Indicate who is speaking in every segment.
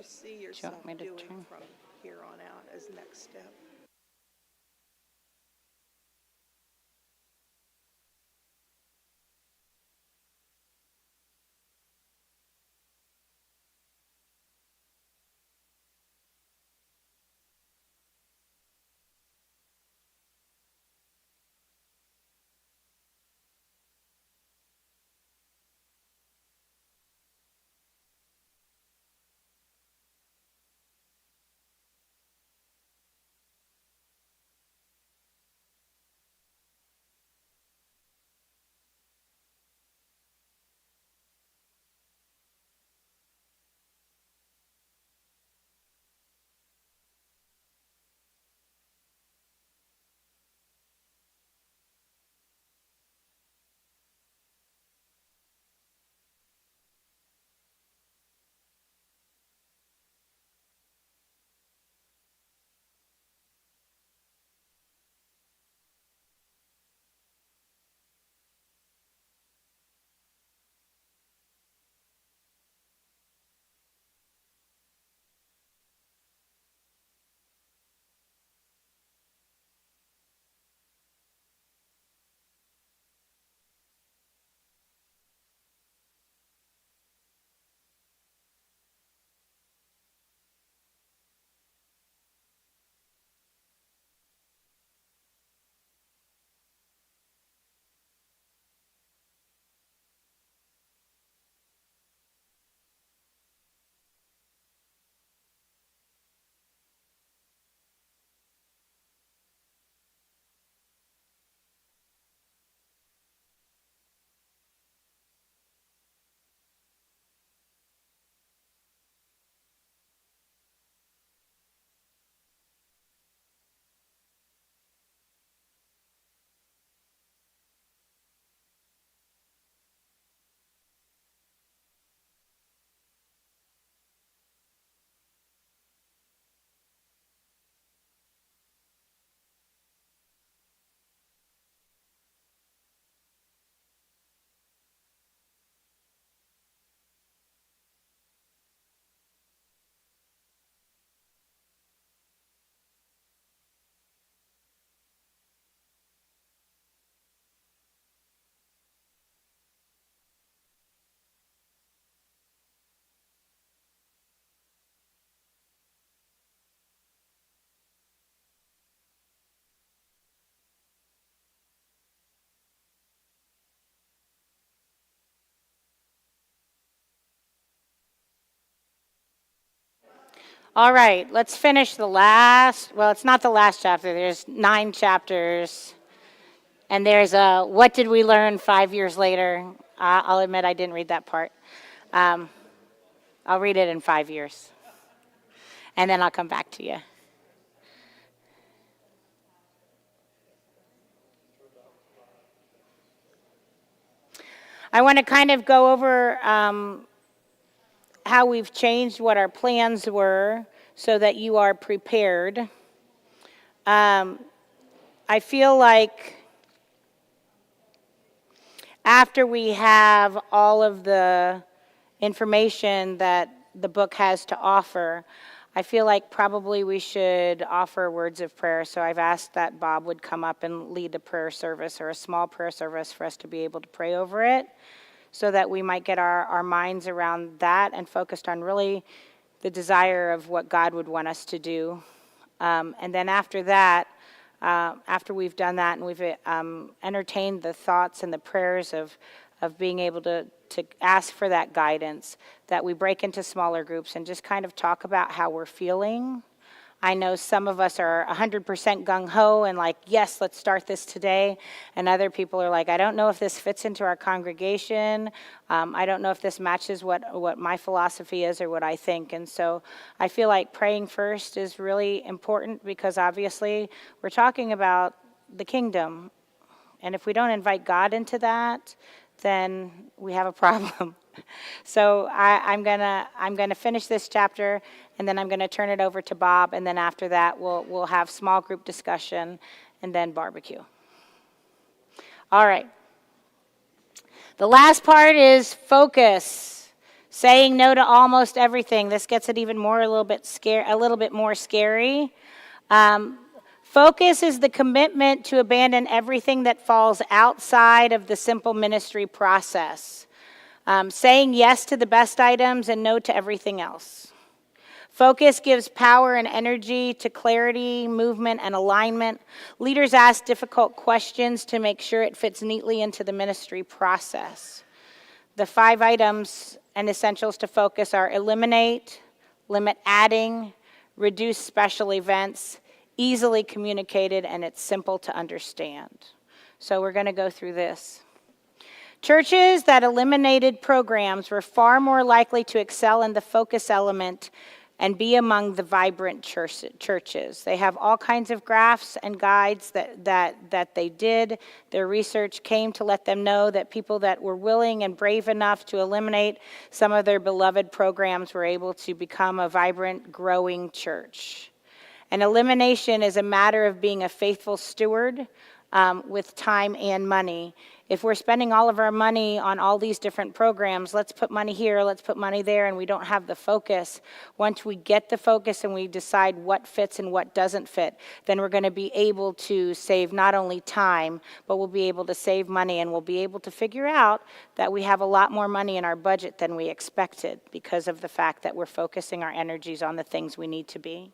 Speaker 1: see yourself doing from here on out as the next step?
Speaker 2: All right, let's finish the last, well, it's not the last chapter. There's 9 chapters. And there's a, what did we learn 5 years later? I'll admit I didn't read that part. I'll read it in 5 years. And then I'll come back to you. I want to kind of go over how we've changed what our plans were so that you are prepared. I feel like after we have all of the information that the book has to offer, I feel like probably we should offer words of prayer. So I've asked that Bob would come up and lead a prayer service or a small prayer service for us to be able to pray over it, so that we might get our minds around that and focused on really the desire of what God would want us to do. And then after that, after we've done that and we've entertained the thoughts and the prayers of being able to ask for that guidance, that we break into smaller groups and just kind of talk about how we're feeling. I know some of us are 100% gung-ho and like, yes, let's start this today. And other people are like, I don't know if this fits into our congregation. I don't know if this matches what my philosophy is or what I think. And so I feel like praying first is really important, because obviously we're talking about the kingdom. And if we don't invite God into that, then we have a problem. So I'm gonna finish this chapter, and then I'm gonna turn it over to Bob, and then after that we'll have small group discussion, and then barbecue. All right. The last part is focus. Saying no to almost everything. This gets it even more, a little bit more scary. Focus is the commitment to abandon everything that falls outside of the simple ministry process. Saying yes to the best items and no to everything else. Focus gives power and energy to clarity, movement, and alignment. Leaders ask difficult questions to make sure it fits neatly into the ministry process. The 5 items and essentials to focus are eliminate, limit adding, reduce special events, easily communicated, and it's simple to understand. So we're going to go through this. Churches that eliminated programs were far more likely to excel in the focus element and be among the vibrant churches. They have all kinds of graphs and guides that they did. Their research came to let them know that people that were willing and brave enough to eliminate some of their beloved programs were able to become a vibrant, growing church. And elimination is a matter of being a faithful steward with time and money. If we're spending all of our money on all these different programs, let's put money here, let's put money there, and we don't have the focus. Once we get the focus and we decide what fits and what doesn't fit, then we're going to be able to save not only time, but we'll be able to save money, and we'll be able to figure out that we have a lot more money in our budget than we expected because of the fact that we're focusing our energies on the things we need to be.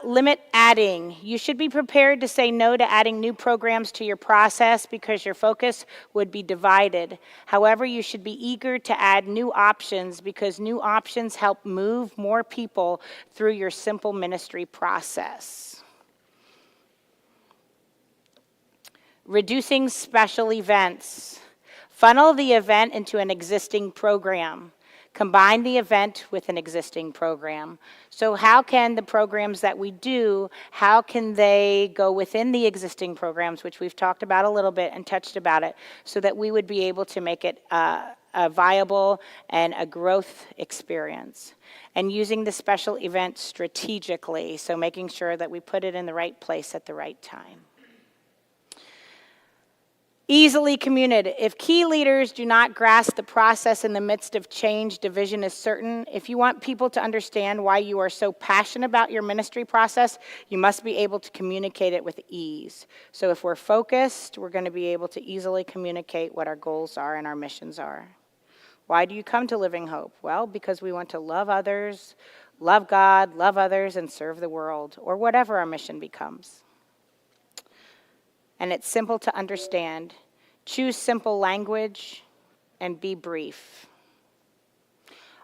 Speaker 2: Limit adding. You should be prepared to say no to adding new programs to your process because your focus would be divided. However, you should be eager to add new options because new options help move more people through your simple ministry process. Reducing special events. Funnel the event into an existing program. Combine the event with an existing program. So how can the programs that we do, how can they go within the existing programs, which we've talked about a little bit and touched about it, so that we would be able to make it a viable and a growth experience. And using the special event strategically, so making sure that we put it in the right place at the right time. Easily communicated. If key leaders do not grasp the process in the midst of change, division is certain. If you want people to understand why you are so passionate about your ministry process, you must be able to communicate it with ease. So if we're focused, we're going to be able to easily communicate what our goals are and our missions are. Why do you come to Living Hope? Well, because we want to love others, love God, love others, and serve the world, or whatever our mission becomes. And it's simple to understand. Choose simple language and be brief.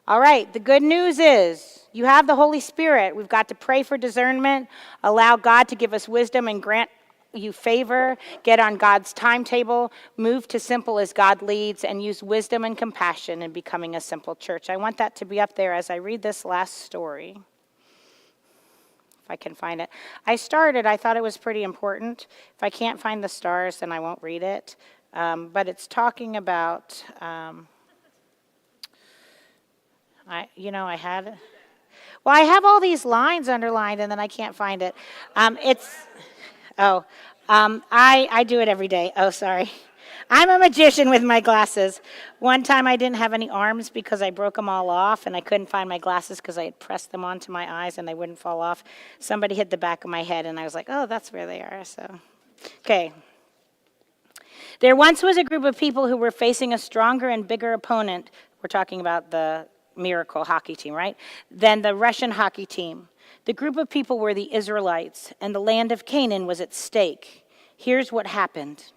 Speaker 2: All right, the good news is you have the Holy Spirit. We've got to pray for discernment, allow God to give us wisdom and grant you favor, get on God's timetable, move to simple as God leads, and use wisdom and compassion in becoming a simple church. I want that to be up there as I read this last story. If I can find it. I thought it was pretty important. If I can't find the stars, then I won't read it. But it's talking about, I have all these lines underlined and then I can't find it. I do it every day. Oh, sorry. I'm a magician with my glasses. One time I didn't have any arms because I broke them all off and I couldn't find my glasses because I had pressed them onto my eyes and they wouldn't fall off. Somebody hit the back of my head and I was like, oh, that's where they are. So, okay. There once was a group of people who were facing a stronger and bigger opponent. We're talking about the Miracle hockey team, right? Than the Russian hockey team. The group of people were the Israelites, and the land of Canaan was at stake. Here's what happened.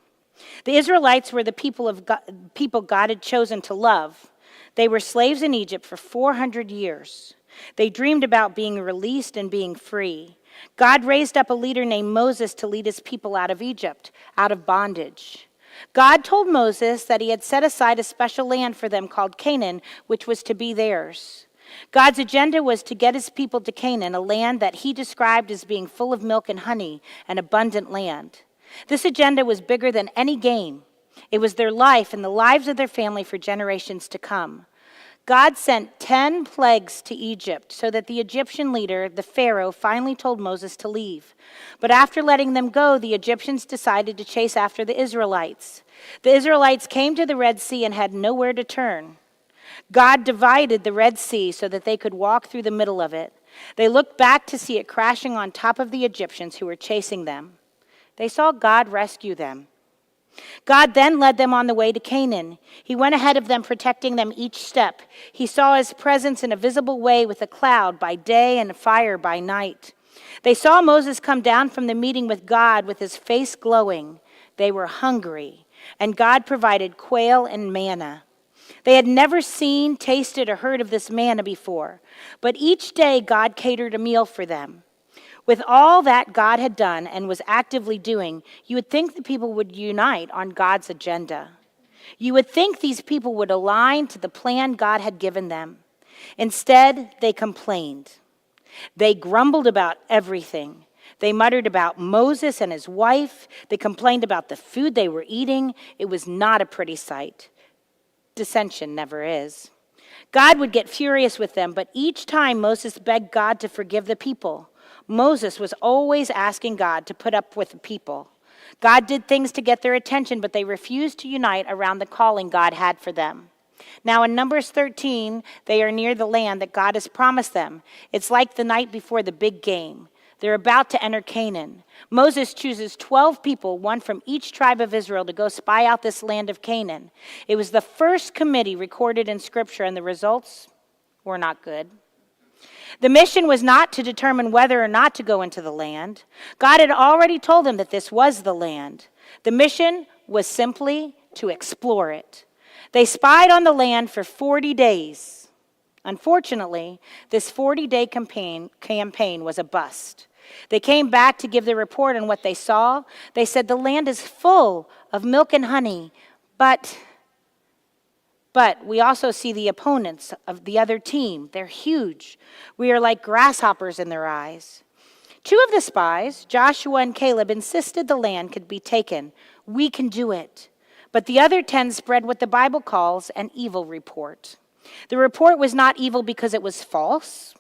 Speaker 2: The Israelites were the people God had chosen to love. They were slaves in Egypt for 400 years. They dreamed about being released and being free. God raised up a leader named Moses to lead his people out of Egypt, out of bondage. God told Moses that he had set aside a special land for them called Canaan, which was to be theirs. God's agenda was to get his people to Canaan, a land that he described as being full of milk and honey, an abundant land. This agenda was bigger than any game. It was their life and the lives of their family for generations to come. God sent 10 plagues to Egypt so that the Egyptian leader, the Pharaoh, finally told Moses to leave. But after letting them go, the Egyptians decided to chase after the Israelites. The Israelites came to the Red Sea and had nowhere to turn. God divided the Red Sea so that they could walk through the middle of it. They looked back to see it crashing on top of the Egyptians who were chasing them. They saw God rescue them. God then led them on the way to Canaan. He went ahead of them, protecting them each step. He saw his presence in a visible way with a cloud by day and a fire by night. They saw Moses come down from the meeting with God with his face glowing. They were hungry, and God provided quail and manna. They had never seen, tasted, or heard of this manna before, but each day God catered a meal for them. With all that God had done and was actively doing, you would think the people would unite on God's agenda. You would think these people would align to the plan God had given them. Instead, they complained. They grumbled about everything. They muttered about Moses and his wife. They complained about the food they were eating. It was not a pretty sight. Dissension never is. God would get furious with them, but each time Moses begged God to forgive the people, Moses was always asking God to put up with the people. God did things to get their attention, but they refused to unite around the calling God had for them. Now in Numbers 13, they are near the land that God has promised them. It's like the night before the big game. They're about to enter Canaan. Moses chooses 12 people, one from each tribe of Israel, to go spy out this land of Canaan. It was the first committee recorded in Scripture, and the results were not good. The mission was not to determine whether or not to go into the land. God had already told them that this was the land. The mission was simply to explore it. They spied on the land for 40 days. Unfortunately, this 40-day campaign was a bust. They came back to give their report on what they saw. They said, the land is full of milk and honey, but we also see the opponents of the other team. They're huge. We are like grasshoppers in their eyes. 2 of the spies, Joshua and Caleb, insisted the land could be taken. We can do it. But the other 10 spread what the Bible calls an evil report. The report was not evil because it was false.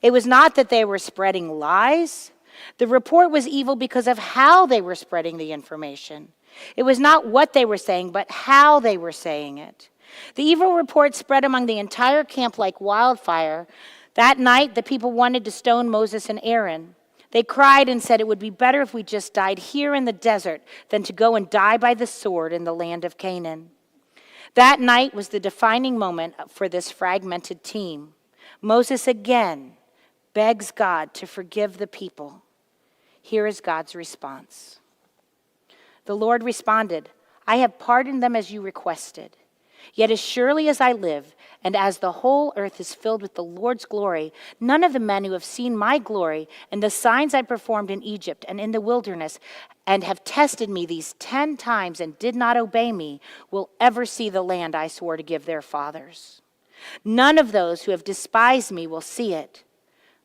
Speaker 2: It was not that they were spreading lies. The report was evil because of how they were spreading the information. It was not what they were saying, but how they were saying it. The evil report spread among the entire camp like wildfire. That night, the people wanted to stone Moses and Aaron. They cried and said, it would be better if we just died here in the desert than to go and die by the sword in the land of Canaan. That night was the defining moment for this fragmented team. Moses again begs God to forgive the people. Here is God's response. The Lord responded, I have pardoned them as you requested. Yet as surely as I live, and as the whole earth is filled with the Lord's glory, none of the men who have seen my glory and the signs I performed in Egypt and in the wilderness and have tested me these 10 times and did not obey me will ever see the land I swore to give their fathers. None of those who have despised me will see it.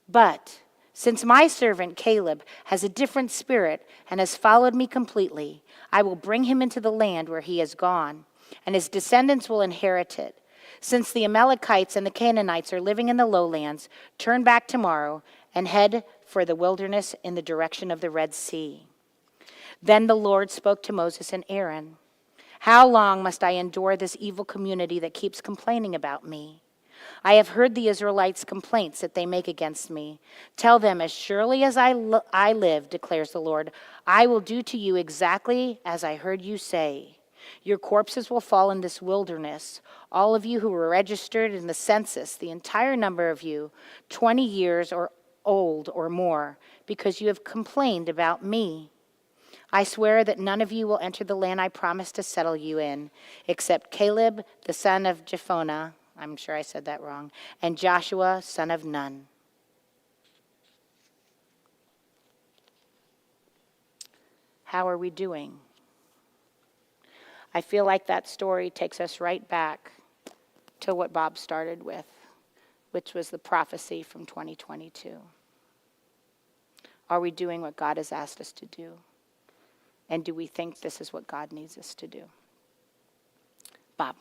Speaker 2: But since my servant Caleb has a different spirit and has followed me completely, I will bring him into the land where he has gone, and his descendants will inherit it. Since the Amalekites and the Canaanites are living in the lowlands, turn back tomorrow and head for the wilderness in the direction of the Red Sea. Then the Lord spoke to Moses and Aaron, how long must I endure this evil community that keeps complaining about me? I have heard the Israelites' complaints that they make against me. Tell them, as surely as I live, declares the Lord, I will do to you exactly as I heard you say. Your corpses will fall in this wilderness, all of you who were registered in the census, the entire number of you, 20 years or old or more, because you have complained about me. I swear that none of you will enter the land I promised to settle you in, except Caleb, the son of Jephunneh, I'm sure I said that wrong, and Joshua, son of Nun. How are we doing? I feel like that story takes us right back to what Bob started with, which was the prophecy from 2022. Are we doing what God has asked us to do? And do we think this is what God needs us to do? Bob.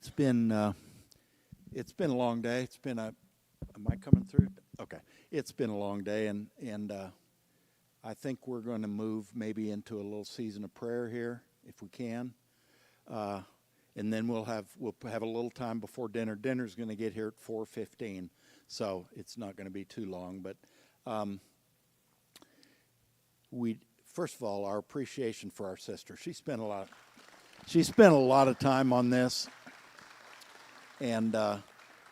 Speaker 3: It's been a long day. It's been am I coming through? Okay. It's been a long day, and I think we're going to move maybe into a little season of prayer here, if we can. And then we'll have a little time before dinner. Dinner's going to get here at 4:15, so it's not going to be too long. But first of all, our appreciation for our sister. She spent a lot of time on this, and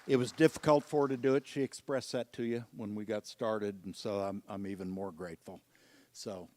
Speaker 3: it was difficult for her to do it. She expressed that to you when we got started, and so I'm even more grateful. So